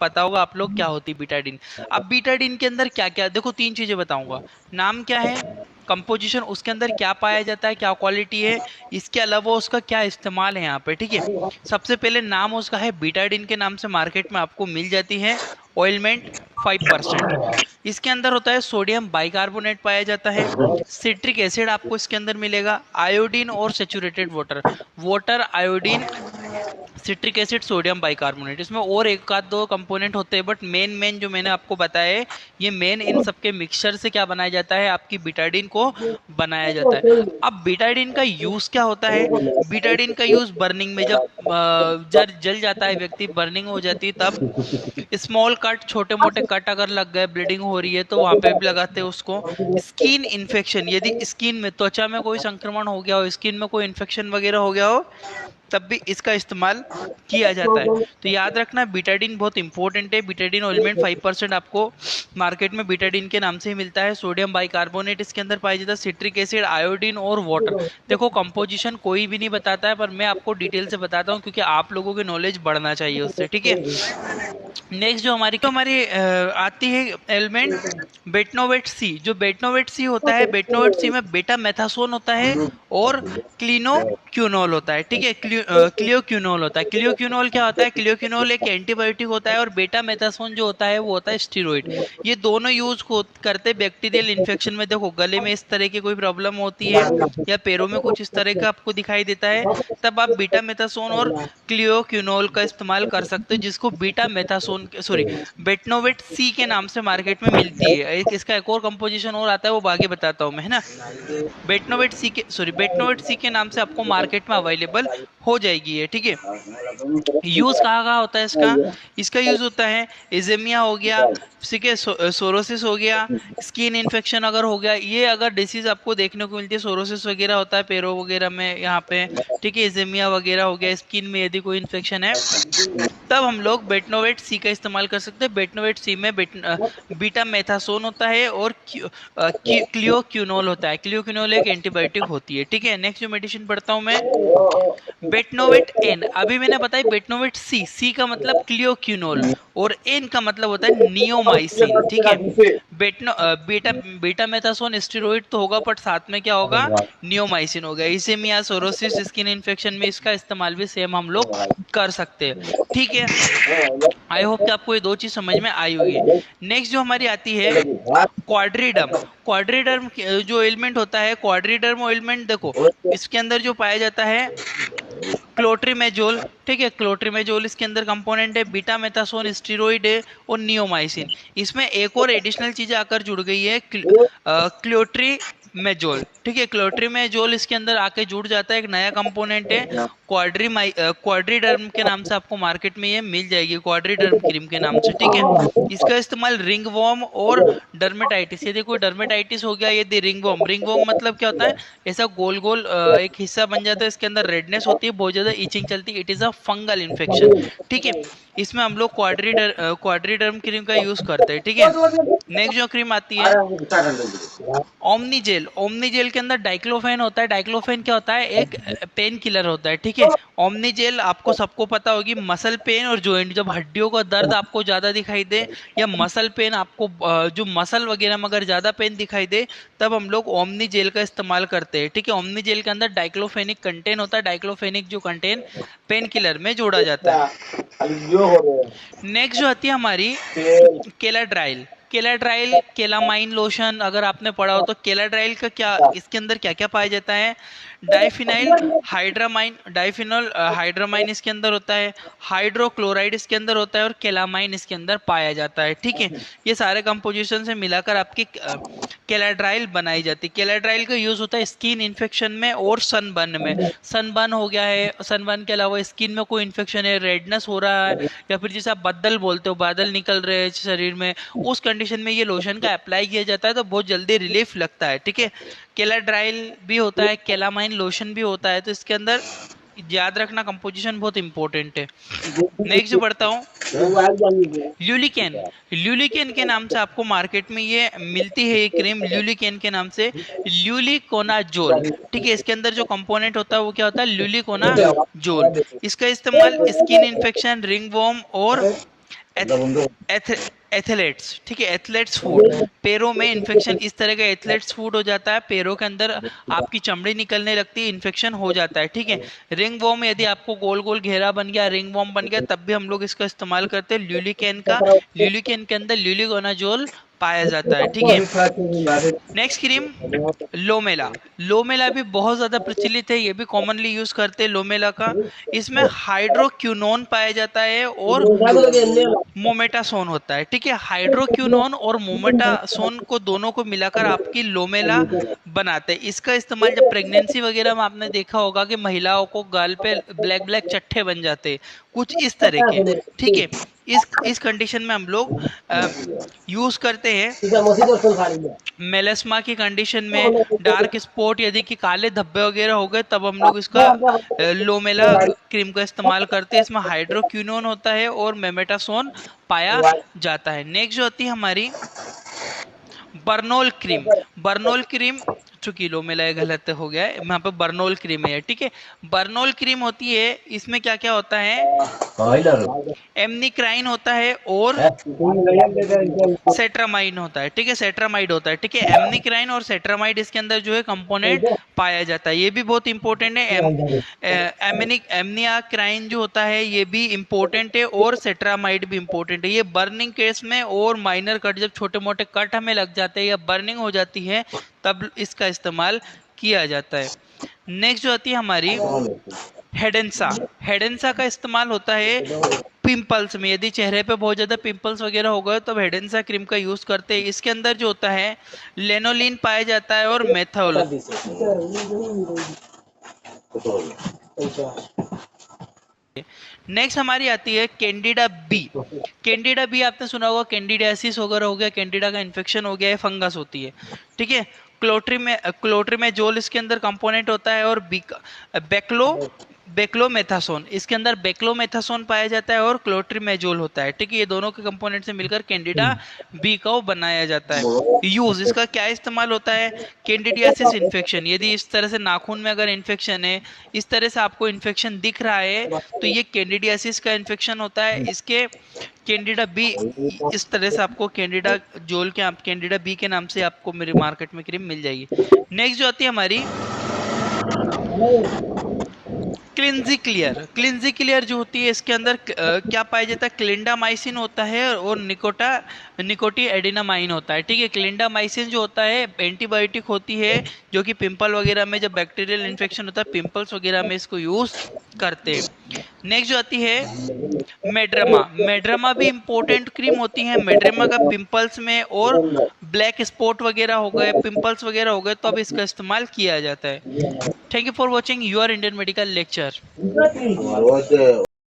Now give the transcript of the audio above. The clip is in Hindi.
पता होगा आप लोग क्या होती है बीटाडीन। अब बीटाडीन के अंदर क्या क्या, देखो तीन चीजें बताऊंगा। नाम क्या है, कंपोजिशन, उसके अंदर क्या पाया जाता है, क्या क्वालिटी है, इसके अलावा उसका क्या इस्तेमाल है यहाँ पे, ठीक है। सबसे पहले नाम उसका है बीटाडीन, के नाम से मार्केट में आपको मिल जाती है ऑयलमेंट 5%। इसके अंदर होता है सोडियम बाइकार्बोनेट पाया जाता है, सिट्रिक एसिड आपको इसके अंदर मिलेगा, आयोडीन और saturated water, water iodine citric acid sodium bicarbonate. इसमें और एक आध दो कंपोनेंट होते हैं, बट मेन मेन जो मैंने आपको बताया है, ये मेन इन सबके मिक्सचर से क्या बनाया जाता है, आपकी बीटाडीन को बनाया जाता है। अब बीटाडीन का यूज क्या होता है, बीटाडीन का यूज बर्निंग में, जब जल जल जाता है व्यक्ति, बर्निंग हो जाती है, तब स्मॉल कट, छोटे मोटे कट अगर लग गए, ब्लीडिंग हो रही है, तो वहां पे भी लगाते हैं उसको। स्किन इन्फेक्शन, यदि स्किन में, त्वचा में कोई संक्रमण हो गया हो, स्किन में कोई इन्फेक्शन वगैरह हो गया हो, तब भी इसका इस्तेमाल किया जाता है। तो याद रखना बीटाडीन बहुत इंपॉर्टेंट है। बीटाडीन ऑइलमेंट 5% आपको मार्केट में बीटाडीन के नाम से ही मिलता है। सोडियम बाइकार्बोनेट इसके अंदर पाया जाता है, सिट्रिक एसिड, आयोडीन और वाटर। देखो कंपोजिशन कोई भी नहीं बताता है, पर मैं आपको डिटेल से बताता हूँ, क्योंकि आप लोगों की नॉलेज बढ़ना चाहिए उससे, ठीक है। नेक्स्ट जो हमारी आती है एलिमेंट बेटनोवेट सी। जो बेटनोवेट सी होता है, बेटनोवेट सी में बेटा मेथासोन होता है और क्लिनोक्यूनोल होता है, ठीक है। क्लियोक्यूनोल होता है। क्लियोक्यूनोल क्या होता है, क्लियोक्यूनोल एक एंटीबायोटिक होता है, और बेटा मेथासोन जो होता है वो होता है स्टीरोइड। ये दोनों यूज करते बैक्टीरियल इन्फेक्शन में। देखो गले में इस तरह की कोई प्रॉब्लम होती है, या पैरों में कुछ इस तरह का आपको दिखाई देता है, तब आप बीटा मेथासोन और क्लियोक्यूनोल का इस्तेमाल कर सकते हो, जिसको बीटा मेथासोन, सॉरी, बेटनोवेट सी के नाम से मार्केट में मिलती है। एक इसका एक और कंपोजिशन और आता है, वो आगे बताता हूँ मैं, है ना। बेटनोवेट सी के नाम से आपको मार्केट में अवेलेबल हो जाएगी ये, ठीक है। यूज कहाँ कहाँ होता है इसका, इसका यूज होता है एजेमिया हो गया, ठीक है, सोरोसिस हो गया, स्किन इन्फेक्शन अगर हो गया, ये अगर डिसीज आपको देखने को मिलती है, सोरोसिस वगैरह होता है पैरों वगैरह में यहाँ पे, ठीक है, एजेमिया वगैरह हो गया, स्किन में यदि कोई इन्फेक्शन है, तब हम लोग बेटनोवेट सी का इस्तेमाल कर सकते हैं। बेटनोवेट सी में बीटा मेथासोन होता है और क्लियोक्यूनोल होता है। क्लियोक्यूनोल एक एंटीबायोटिक होती है, ठीक है। नेक्स्ट जो मेडिसिन पढ़ता हूँ मैं, बेटनोवेट एन। अभी मैंने बताया बेटनोवेट सी, सी का मतलब क्लियोक्यूनोल और एन का मतलब होता है नियोमाइसिन, ठीक है। बीटा बीटा मेथासोन स्टेरॉइड तो होगा, बट साथ में क्या होगा, नियोमाइसिन होगा। इसेमिया, सोरोसिस, स्किन इन्फेक्शन में इसका इस्तेमाल भी सेम हम लोग कर सकते हैं, ठीक है। आई होप कि आपको ये दो चीज समझ में आई होगी। नेक्स्ट जो हमारी आती है क्वाड्रीडम। क्वाड्रीडर्म जो एलिमेंट होता है, क्वाड्रीडर्म ऑइलमेंट, देखो इसके अंदर जो पाया जाता है क्लोट्रीमेजोल, ठीक है। क्लोट्रीमेजोल इसके अंदर कंपोनेंट है, बीटा मेथासोन स्टीरोइड है और नियोमाइसिन। इसमें एक और एडिशनल चीज आकर जुड़ गई है, क्लोट्रीमेजोल, ठीक है। क्लोट्रीमेजोल इसके अंदर आके जुड़ जाता है, एक नया कंपोनेंट है, क्वाड्रीडर्म के नाम से आपको मार्केट में ये मिल जाएगी, क्वाड्रीडर्म क्रीम के नाम से, ठीक है। इसका इस्तेमाल रिंगवॉर्म और डर्मेटाइटिस, यदि कोई डर्मेटाइटिस हो गया, यदि रिंगवॉर्म, रिंगवॉर्म मतलब क्या होता है, ऐसा गोल गोल एक हिस्सा बन जाता है, इसके अंदर रेडनेस होती है, बहुत ज्यादा इचिंग चलती है, it is a fungal infection, ठीक है। इसमें हम लोग क्वाड्रीडर्म क्रीम का यूज करते हैं, ठीक है। नेक्स्ट जो क्रीम आती है ओमनीजेल। ओमनीजेल के अंदर डाइक्लोफेन होता है। डाइक्लोफेन क्या होता है, एक पेन किलर होता है, ठीक है। ओमनीजेल आपको सबको पता होगी, मसल पेन और जॉइंट, जब हड्डियों का दर्द आपको ज्यादा दिखाई दे, या मसल पेन आपको जो मसल वगैरह में अगर ज्यादा पेन दिखाई दे, तब हम लोग ओमनी जेल का इस्तेमाल करते हैं, ठीक है। ओमनी जेल के अंदर डाइक्लोफेनिक कंटेन होता है, डाइक्लोफेनिक जो कंटेन पेन किलर में जोड़ा जाता है। नेक्स्ट जो आती है हमारी केलाड्राइल। केलाड्राइल केलामाइन लोशन, अगर आपने पढ़ा हो तो केलाड्राइल का क्या, इसके अंदर क्या क्या पाया जाता है, डाइफिनाइल हाइड्रामाइन, डाइफिनॉल हाइड्रामाइन इसके अंदर होता है, हाइड्रोक्लोराइड इसके अंदर होता है, और केलामाइन इसके अंदर पाया जाता है, ठीक है। ये सारे कंपोजिशन से मिलाकर आपकी केलाड्राइल बनाई जाती है। केलाड्राइल का यूज होता है स्किन इन्फेक्शन में और सनबर्न में। सनबर्न हो गया है, सनबर्न के अलावा स्किन में कोई इन्फेक्शन है, रेडनेस हो रहा है, या फिर जैसे आप बदल बोलते हो, बादल निकल रहे हैं शरीर में, उस कंडीशन में ये लोशन का अप्लाई किया जाता है, तो बहुत जल्दी रिलीफ लगता है, ठीक है। केलाड्राइल भी होता है, केलामाइन लोशन भी होता है, तो इसके अंदर याद रखना कंपोजिशन बहुत इंपॉर्टेंट है। नेक्स्ट बढ़ता हूँ, ल्यूलिकेन। ल्यूलिकेन के नाम से आपको मार्केट में ये मिलती है, ये क्रीम ल्यूलिकेन के नाम से, ल्यूलिकोनाजोल, ठीक है। इसके अंदर जो कंपोनेंट होता है वो क्या होता है, ल्यूलिकोनाजोल। इसका इस्तेमाल स्किन इन्फेक्शन, रिंगवॉर्म और एथलेट्स, ठीक है, एथलेट्स फूड, पैरों में इन्फेक्शन, इस तरह का एथलेट्स फूड हो जाता है, पैरों के अंदर आपकी चमड़ी निकलने लगती है, इन्फेक्शन हो जाता है, ठीक है। रिंग वॉर्म, यदि आपको गोल गोल घेरा बन गया, रिंग वॉर्म बन गया, तब भी हम लोग इसका इस्तेमाल करते हैं ल्यूलिकेन का। ल्यूलिकेन के अंदर ल्यूलिकोनाजोल पाया जाता है, ठीक है। Next cream, लोमेला। लोमेला भी बहुत ज्यादा प्रचलित है, ये भी कॉमनली यूज करते हैं लोमेला का। इसमें हाइड्रोक्यूनोन पाया जाता है और मोमेटासोन होता है, ठीक है। हाइड्रोक्यूनोन और मोमेटासोन को दोनों को मिलाकर आपकी लोमेला बनाते हैं। इसका इस्तेमाल जब प्रेगनेंसी वगैरह में आपने देखा होगा कि महिलाओं को गाल पे ब्लैक ब्लैक चट्टे बन जाते हैं, कुछ इस तरह के, ठीक है। इस कंडीशन में हम लोग यूज करते हैं। मेलेस्मा की कंडीशन में, डार्क स्पॉट यदि कि काले धब्बे वगैरह हो गए, तब हम लोग इसका लोमेला क्रीम का इस्तेमाल करते हैं। इसमें हाइड्रोक्विनोन होता है और मेमेटासोन पाया जाता है। नेक्स्ट जो होती है हमारी बर्नोल क्रीम। बर्नोल क्रीम, चूंकि लोमेला ये गलत हो गया है, यहाँ पे बर्नोल क्रीम है, ठीक है। बर्नोल क्रीम होती है, इसमें क्या क्या होता है, एमनिक्राइन होता है और सेट्रामाइन होता है, ठीक है, सेट्रामाइड होता है, ठीक है। एमनिक्राइन और सेट्रामाइड इसके अंदर जो है कंपोनेंट पाया जाता है, ये भी बहुत इंपॉर्टेंट है। एमनिक्राइन जो होता है ये भी इंपॉर्टेंट है और सेट्रामाइड भी इंपॉर्टेंट है। ये बर्निंग केस में और माइनर कट, जब छोटे मोटे कट हमें लग जाते हैं या बर्निंग हो जाती है, तब इसका इस्तेमाल किया जाता है। नेक्स्ट जो आती है हमारी हेडेंसा। हेडेंसा का इस्तेमाल होता है पिंपल्स में, यदि चेहरे पे बहुत ज्यादा पिंपल्स वगैरह हो गए तो हेडेंसा क्रीम का यूज करते हैं। इसके अंदर जो होता है लेनोलिन पाया जाता है और मेथोल। नेक्स्ट हमारी आती है कैंडिडा बी। कैंडिडा बी आपने सुना होगा, कैंडिडियासिस वगैरह हो गया, कैंडिडा का इन्फेक्शन हो गया है, फंगस होती है, ठीक है। क्लोट्रीमेजोल इसके अंदर कंपोनेंट होता है और बेक्लो बेक्लोमेथासोन, इसके अंदर बेक्लोमेथासोन पाया जाता है और क्लोट्रीमेजोल होता है, ठीक है। ये दोनों के कंपोनेंट से मिलकर कैंडिडा बी का बनाया जाता है। यूज, इसका क्या इस्तेमाल होता है, कैंडिडियासिस इन्फेक्शन, यदि इस तरह से नाखून में अगर इन्फेक्शन है, इस तरह से आपको इन्फेक्शन दिख रहा है, तो ये कैंडिडियासिस का इन्फेक्शन होता है। इसके कैंडिडा बी, इस तरह से आपको कैंडिडा जोल के, आप कैंडिडा बी के नाम से आपको मेरे मार्केट में क्रीम मिल जाएगी। नेक्स्ट जो आती है हमारी क्लिंजी क्लियर। क्लिंजी क्लियर जो होती है, इसके अंदर क्या पाया जाता है, क्लिंडामाइसिन होता है और निकोटी एडिनामाइन होता है, ठीक है। क्लिंडामाइसिन जो होता है एंटीबायोटिक होती है, जो कि पिंपल वगैरह में, जब बैक्टीरियल इन्फेक्शन होता है पिंपल्स वगैरह में इसको यूज करते हैं। नेक्स्ट जो आती है मेड्रमा। मेड्रमा भी इंपॉर्टेंट क्रीम होती है। मेड्रमा का पिंपल्स में और ब्लैक स्पॉट वगैरह हो गए, पिंपल्स वगैरह हो गए, तो अब इसका इस्तेमाल किया जाता है। Thank you for watching your Indian medical lecture.